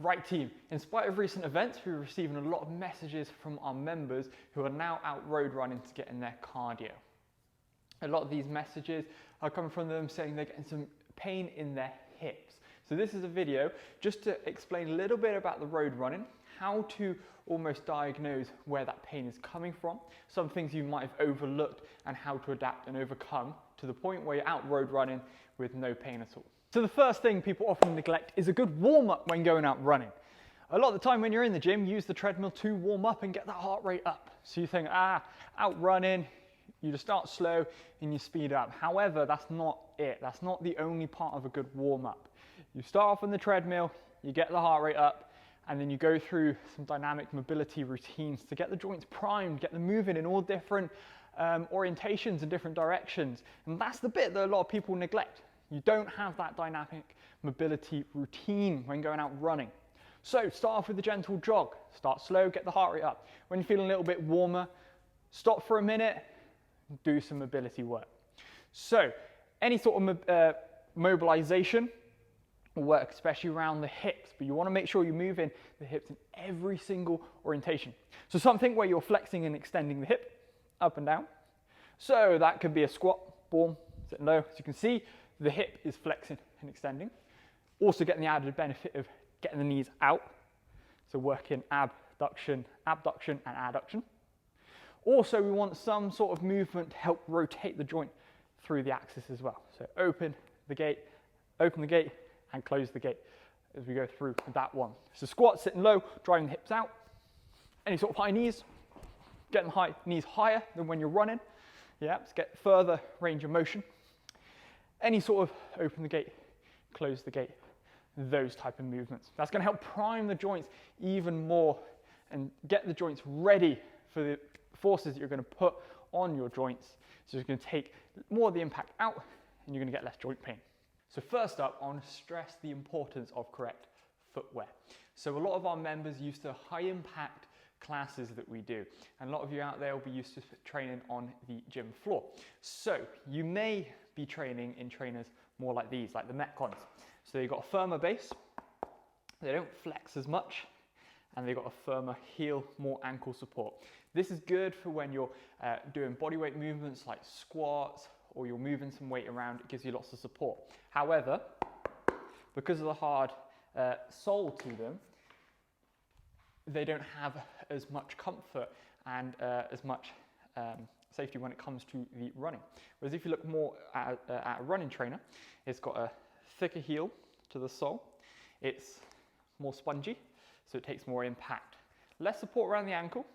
Right team, in spite of recent events, we're receiving a lot of messages from our members who are now out road running to get in their cardio. A lot of these messages are coming from them saying they're getting some pain in their hips. So this is a video just to explain a little bit about the road running, how to almost diagnose where that pain is coming from, some things you might have overlooked, and how to adapt and overcome to the point where you're out road running with no pain at all. So the first thing people often neglect is a good warm-up when going out running. A lot of the time when you're in the gym, use the treadmill to warm up and get that heart rate up. So you think, out running, you just start slow and you speed up. However, that's not it. That's not the only part of a good warm-up. You start off on the treadmill, you get the heart rate up, and then you go through some dynamic mobility routines to get the joints primed, get them moving in all different orientations and different directions. And that's the bit that a lot of people neglect. You don't have that dynamic mobility routine when going out running. So start off with a gentle jog. Start slow, get the heart rate up. When you're feeling a little bit warmer, stop for a minute, do some mobility work. So any sort of mobilization will work, especially around the hips, but you want to make sure you're moving the hips in every single orientation. So something where you're flexing and extending the hip up and down. So that could be a squat, boom, sitting low. As you can see, the hip is flexing and extending. Also getting the added benefit of getting the knees out. So working abduction and adduction. Also, we want some sort of movement to help rotate the joint through the axis as well. So open the gate, and close the gate as we go through that one. So squat, sitting low, driving the hips out. Any sort of high knees, getting the high knees higher than when you're running. Yeah, to get further range of motion. Any sort of open the gate, close the gate, those type of movements. That's going to help prime the joints even more and get the joints ready for the forces that you're going to put on your joints. So it's going to take more of the impact out and you're going to get less joint pain. So first up, I want to stress the importance of correct footwear. So a lot of our members used to high impact classes that we do, and a lot of you out there will be used to training on the gym floor. So you may be training in trainers more like these, like the Metcons. So they've got a firmer base, they don't flex as much, and they've got a firmer heel, more ankle support. This is good for when you're doing bodyweight movements like squats, or you're moving some weight around. It gives you lots of support. However, because of the hard sole to them, they don't have as much comfort and as much safety when it comes to the running. Whereas if you look more at a running trainer, it's got a thicker heel to the sole. It's more spongy, so it takes more impact. Less support around the ankle.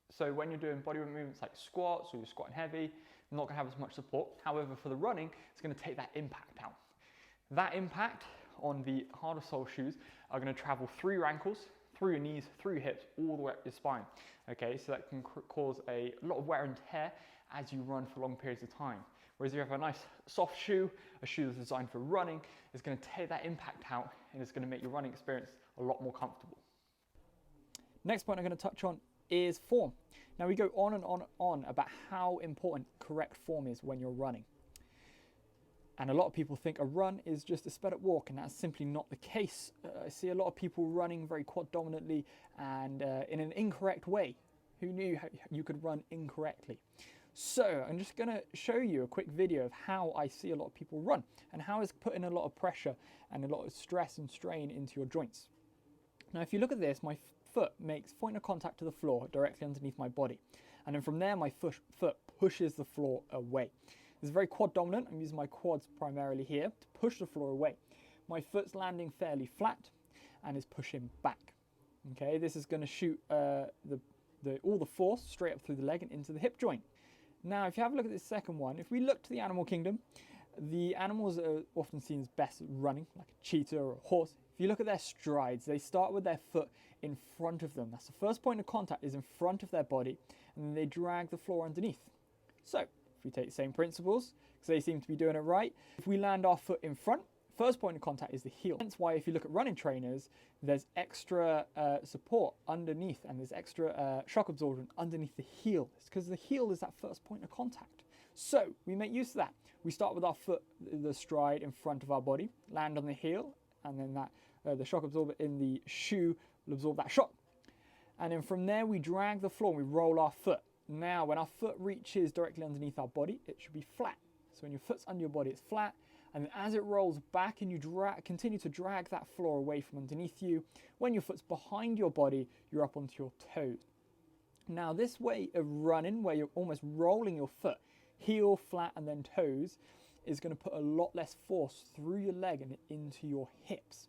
So when you're doing bodyweight movements like squats or you're squatting heavy, you're not going to have as much support. However, for the running, it's going to take that impact out. That impact on the harder sole shoes are going to travel through your ankles, through your knees, through your hips, all the way up your spine. Okay, so that can cause a lot of wear and tear as you run for long periods of time. Whereas if you have a nice soft shoe, a shoe that's designed for running, it's going to take that impact out and it's going to make your running experience a lot more comfortable. Next point I'm going to touch on is form. Now we go on and on about how important correct form is when you're running. And a lot of people think a run is just a sped up walk, and that's simply not the case. I see a lot of people running very quad dominantly and in an incorrect way. Who knew you could run incorrectly? So I'm just going to show you a quick video of how I see a lot of people run and how it's putting a lot of pressure and a lot of stress and strain into your joints. Now if you look at this, my foot makes point of contact to the floor directly underneath my body, and then from there my foot pushes the floor away. This is very quad dominant. I'm using my quads primarily here to push the floor away. My foot's landing fairly flat and is pushing back. Okay, this is going to shoot all the force straight up through the leg and into the hip joint. Now if you have a look at this second one, if we look to the animal kingdom, the animals are often seen as best at running, like a cheetah or a horse. If you look at their strides, they start with their foot in front of them. That's the first point of contact, is in front of their body, and then they drag the floor underneath. So if we take the same principles, because they seem to be doing it right, if we land our foot in front, first point of contact is the heel. That's why if you look at running trainers, there's extra support underneath, and there's extra shock absorption underneath the heel. It's because the heel is that first point of contact. So we make use of that. We start with our foot, the stride in front of our body, land on the heel, and then that the shock absorber in the shoe will absorb that shock. And then from there, we drag the floor and we roll our foot. Now, when our foot reaches directly underneath our body, it should be flat. So when your foot's under your body, it's flat. And as it rolls back and you continue to drag that floor away from underneath you, when your foot's behind your body, you're up onto your toes. Now, this way of running, where you're almost rolling your foot, heel, flat, and then toes, is going to put a lot less force through your leg and into your hips.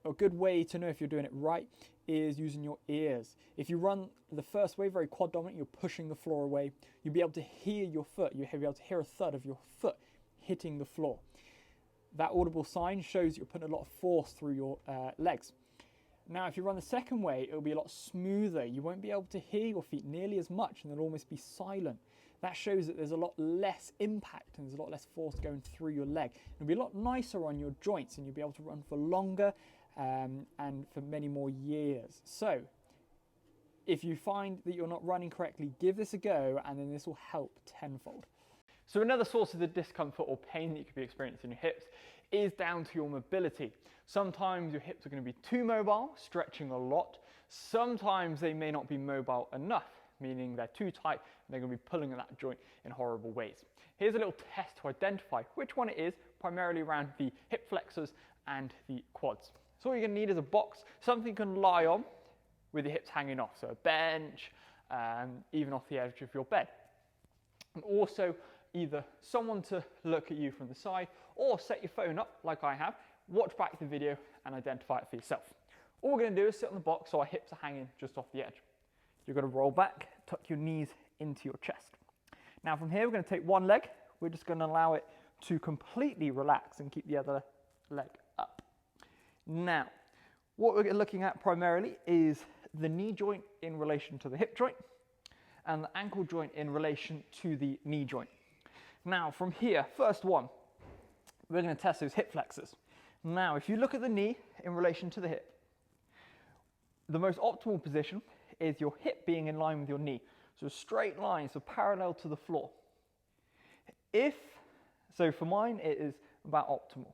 A good way to know if you're doing it right is using your ears. If you run the first way, very quad dominant, you're pushing the floor away, you'll be able to hear your foot. You'll be able to hear a thud of your foot hitting the floor. That audible sign shows you're putting a lot of force through your legs. Now, if you run the second way, it'll be a lot smoother. You won't be able to hear your feet nearly as much, and they'll almost be silent. That shows that there's a lot less impact and there's a lot less force going through your leg. It'll be a lot nicer on your joints, and you'll be able to run for longer and for many more years. So, if you find that you're not running correctly, give this a go, and then this will help tenfold. So another source of the discomfort or pain that you could be experiencing in your hips is down to your mobility. Sometimes your hips are going to be too mobile, stretching a lot. Sometimes they may not be mobile enough, meaning they're too tight and they're going to be pulling at that joint in horrible ways. Here's a little test to identify which one it is, primarily around the hip flexors and the quads. So all you're going to need is a box, something you can lie on with your hips hanging off, so a bench, even off the edge of your bed. And also either someone to look at you from the side or set your phone up like I have, watch back the video and identify it for yourself. All we're going to do is sit on the box so our hips are hanging just off the edge. You're going to roll back, tuck your knees into your chest. Now from here we're going to take one leg, we're just going to allow it to completely relax and keep the other leg up. Now, what we're looking at primarily is the knee joint in relation to the hip joint and the ankle joint in relation to the knee joint. Now from here, first one, we're going to test those hip flexors. Now if you look at the knee in relation to the hip, the most optimal position is your hip being in line with your knee. So a straight line, so parallel to the floor. So for mine it is about optimal.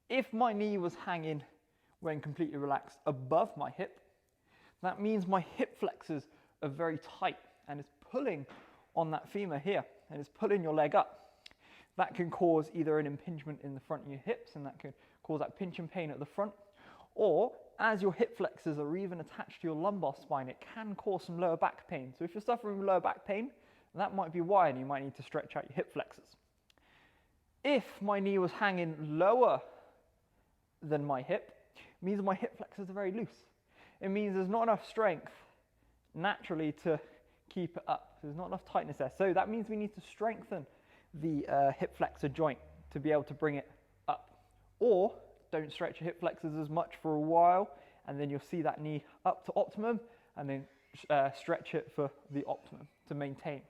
If my knee was hanging when completely relaxed above my hip, that means my hip flexors are very tight and it's pulling on that femur here and it's pulling your leg up. That can cause either an impingement in the front of your hips, and that can cause that pinch and pain at the front, or as your hip flexors are even attached to your lumbar spine, it can cause some lower back pain. So if you're suffering from lower back pain, that might be why, and you might need to stretch out your hip flexors. If my knee was hanging lower than my hip, it means my hip flexors are very loose. It means there's not enough strength naturally to keep it up. There's not enough tightness there. So that means we need to strengthen the hip flexor joint to be able to bring it up. Or don't stretch your hip flexors as much for a while, and then you'll see that knee up to optimum, and then stretch it for the optimum to maintain.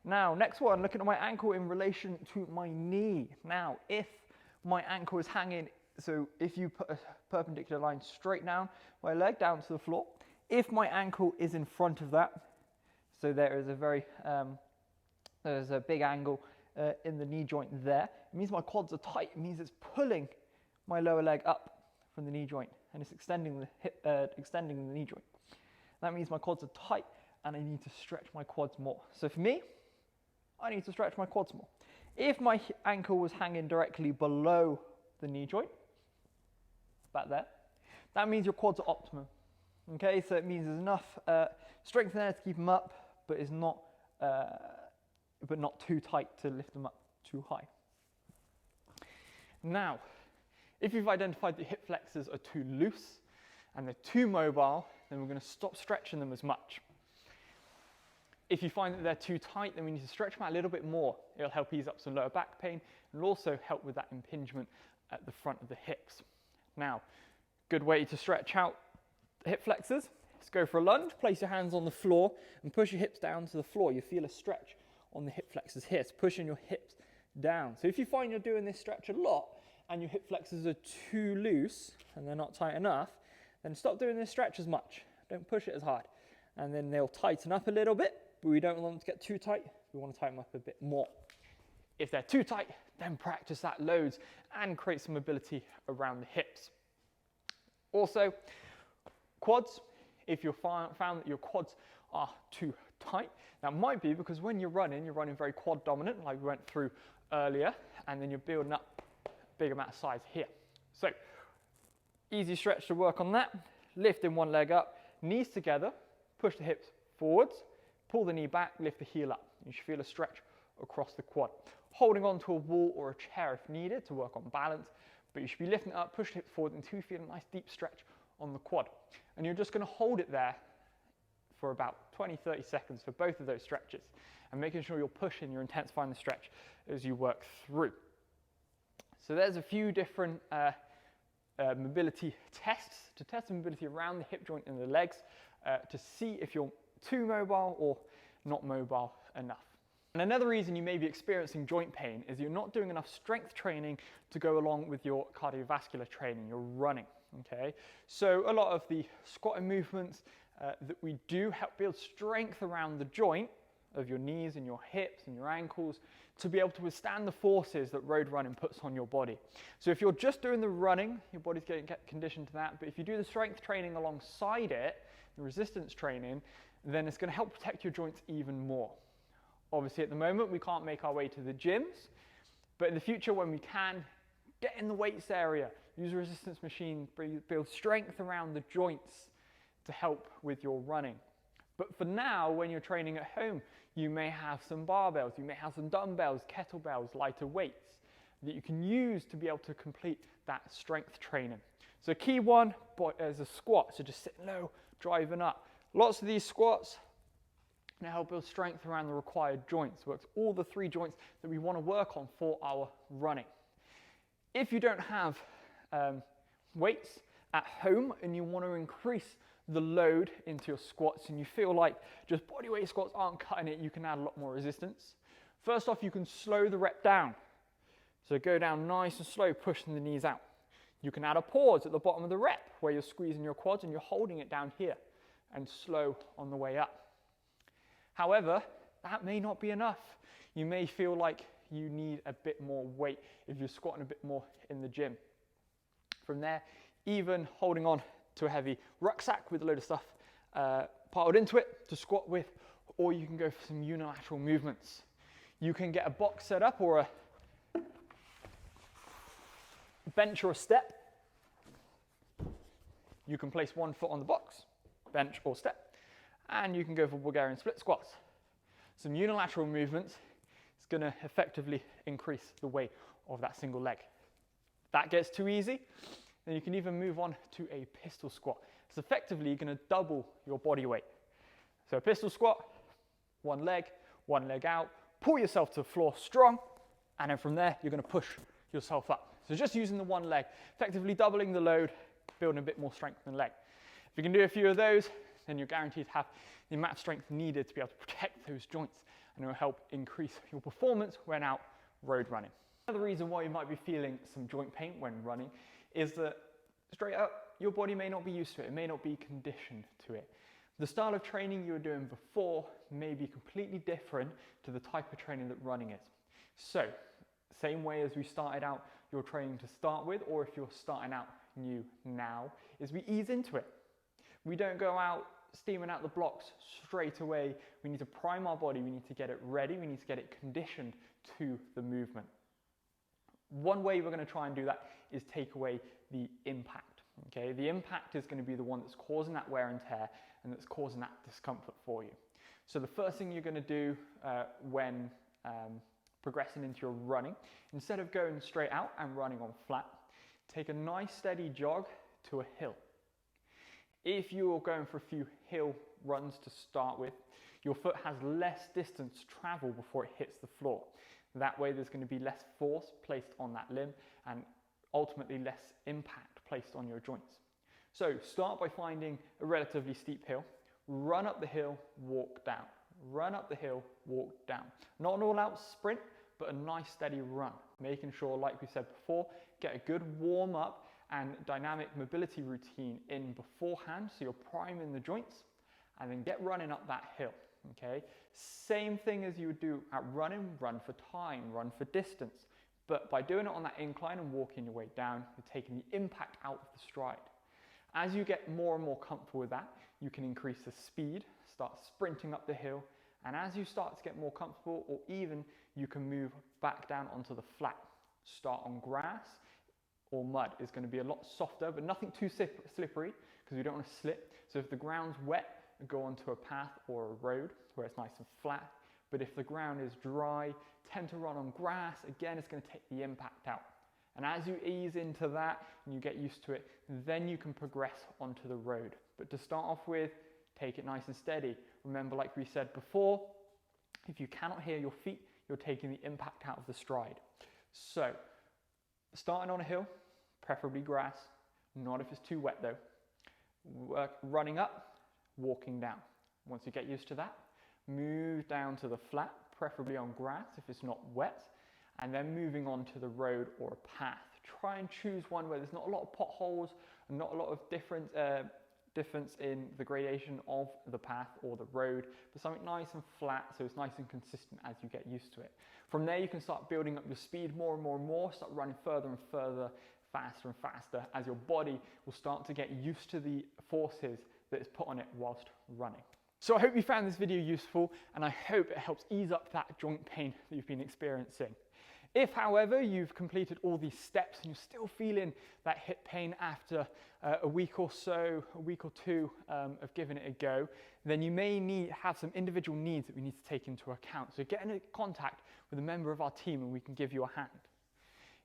Now, next one, looking at my ankle in relation to my knee. Now, if my ankle is hanging, so if you put a perpendicular line straight down my leg down to the floor, if my ankle is in front of that, so there is there's a big angle in the knee joint there, it means my quads are tight. It means it's pulling my lower leg up from the knee joint, and it's extending the knee joint. That means my quads are tight and I need to stretch my quads more. So for me, I need to stretch my quads more. If my ankle was hanging directly below the knee joint, about there, that means your quads are optimum. Okay, so it means there's enough strength in there to keep them up, but it's not too tight to lift them up too high. Now, if you've identified that hip flexors are too loose and they're too mobile, then we're going to stop stretching them as much. If you find that they're too tight, then we need to stretch them out a little bit more. It'll help ease up some lower back pain and also help with that impingement at the front of the hips. Now, good way to stretch out the hip flexors is go for a lunge, place your hands on the floor and push your hips down to the floor. You feel a stretch on the hip flexors here. It's pushing your hips down. So if you find you're doing this stretch a lot and your hip flexors are too loose and they're not tight enough, then stop doing this stretch as much. Don't push it as hard. And then they'll tighten up a little bit, but we don't want them to get too tight. We want to tighten them up a bit more. If they're too tight, then practice that loads and create some mobility around the hips. Also, quads, if you've found that your quads are too tight, that might be because when you're running very quad dominant, like we went through earlier, and then you're building up a big amount of size here. So, easy stretch to work on that. Lifting one leg up, knees together, push the hips forwards, pull the knee back, lift the heel up. You should feel a stretch across the quad. Holding on to a wall or a chair if needed to work on balance, but you should be lifting it up, push the hips forward until you feel a nice deep stretch on the quad. And you're just going to hold it there for about 20-30 seconds for both of those stretches, and making sure you're pushing, you're intensifying the stretch as you work through. So there's a few different mobility tests to test the mobility around the hip joint and the legs to see if you're too mobile or not mobile enough. And another reason you may be experiencing joint pain is you're not doing enough strength training to go along with your cardiovascular training, you're running, okay? So a lot of the squatting movements that we do help build strength around the joint of your knees and your hips and your ankles to be able to withstand the forces that road running puts on your body. So if you're just doing the running, your body's going to get conditioned to that, but if you do the strength training alongside it, the resistance training, then it's going to help protect your joints even more. Obviously at the moment we can't make our way to the gyms, but in the future when we can, get in the weights area, use a resistance machine, build strength around the joints to help with your running. But for now, when you're training at home, you may have some barbells, you may have some dumbbells, kettlebells, lighter weights that you can use to be able to complete that strength training. So key one is a squat, so just sitting low, driving up. Lots of these squats can help build strength around the required joints. Works all the three joints that we want to work on for our running. If you don't have weights at home and you want to increase the load into your squats and you feel like just bodyweight squats aren't cutting it, you can add a lot more resistance. First off, you can slow the rep down. So go down nice and slow, pushing the knees out. You can add a pause at the bottom of the rep where you're squeezing your quads and you're holding it down here and slow on the way up. However, that may not be enough. You may feel like you need a bit more weight if you're squatting a bit more in the gym. From there, even holding on to a heavy rucksack with a load of stuff piled into it to squat with, or you can go for some unilateral movements. You can get a box set up or a bench or a step. You can place one foot on the box, bench or step, and you can go for Bulgarian split squats. Some unilateral movements is going to effectively increase the weight of that single leg. If that gets too easy, then you can even move on to a pistol squat. It's effectively going to double your body weight. So a pistol squat, one leg out, pull yourself to the floor strong, and then from there you're going to push yourself up. So just using the one leg, effectively doubling the load, building a bit more strength in the leg. If you can do a few of those, then you're guaranteed to have the amount of strength needed to be able to protect those joints, and it will help increase your performance when out road running. Another reason why you might be feeling some joint pain when running is that straight up, your body may not be used to it, it may not be conditioned to it. The style of training you were doing before may be completely different to the type of training that running is. So, same way as we started out your training to start with, or if you're starting out new now, is we ease into it. We don't go out steaming out the blocks straight away. We need to prime our body, we need to get it ready, we need to get it conditioned to the movement. One way we're going to try and do that is take away the impact. Okay? The impact is going to be the one that's causing that wear and tear and that's causing that discomfort for you. So the first thing you're going to do when progressing into your running, instead of going straight out and running on flat, take a nice steady jog to a hill. If you're going for a few hill runs to start with, your foot has less distance to travel before it hits the floor. That way there's going to be less force placed on that limb and ultimately less impact placed on your joints. So start by finding a relatively steep hill, run up the hill, walk down. Run up the hill, walk down. Not an all-out sprint, but a nice steady run. Making sure, like we said before, get a good warm up and dynamic mobility routine in beforehand so you're priming the joints, and then get running up that hill. Okay, same thing as you would do at running, run for time, run for distance. But by doing it on that incline and walking your way down, you're taking the impact out of the stride. As you get more and more comfortable with that, you can increase the speed, start sprinting up the hill, and as you start to get more comfortable, or even you can move back down onto the flat. Start on grass or mud. It's going to be a lot softer, but nothing too slippery because we don't want to slip. So if the ground's wet, go onto a path or a road where it's nice and flat. But if the ground is dry, tend to run on grass. Again, it's going to take the impact out. And as you ease into that and you get used to it, then you can progress onto the road. But to start off with, take it nice and steady. Remember, like we said before, if you cannot hear your feet, you're taking the impact out of the stride. So, starting on a hill, preferably grass, not if it's too wet though. Running up, walking down. Once you get used to that, move down to the flat, preferably on grass if it's not wet, and then moving on to the road or a path. Try and choose one where there's not a lot of potholes and not a lot of difference in the gradation of the path or the road, but something nice and flat so it's nice and consistent as you get used to it. From there you can start building up your speed more and more and more, start running further and further, faster and faster, as your body will start to get used to the forces that is put on it whilst running. So I hope you found this video useful, and I hope it helps ease up that joint pain that you've been experiencing. If, however, you've completed all these steps and you're still feeling that hip pain after a week or so, a week or two of giving it a go, then you may have some individual needs that we need to take into account. So get in contact with a member of our team and we can give you a hand.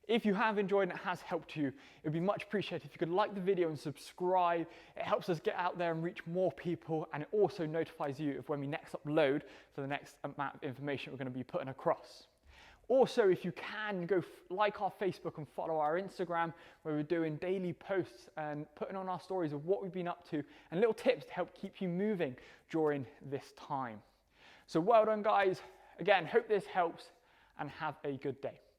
If you have enjoyed and it has helped you, it would be much appreciated if you could like the video and subscribe. It helps us get out there and reach more people, and it also notifies you of when we next upload for the next amount of information we're going to be putting across. Also, if you can, go like our Facebook and follow our Instagram, where we're doing daily posts and putting on our stories of what we've been up to and little tips to help keep you moving during this time. So well done, guys. Again, hope this helps and have a good day.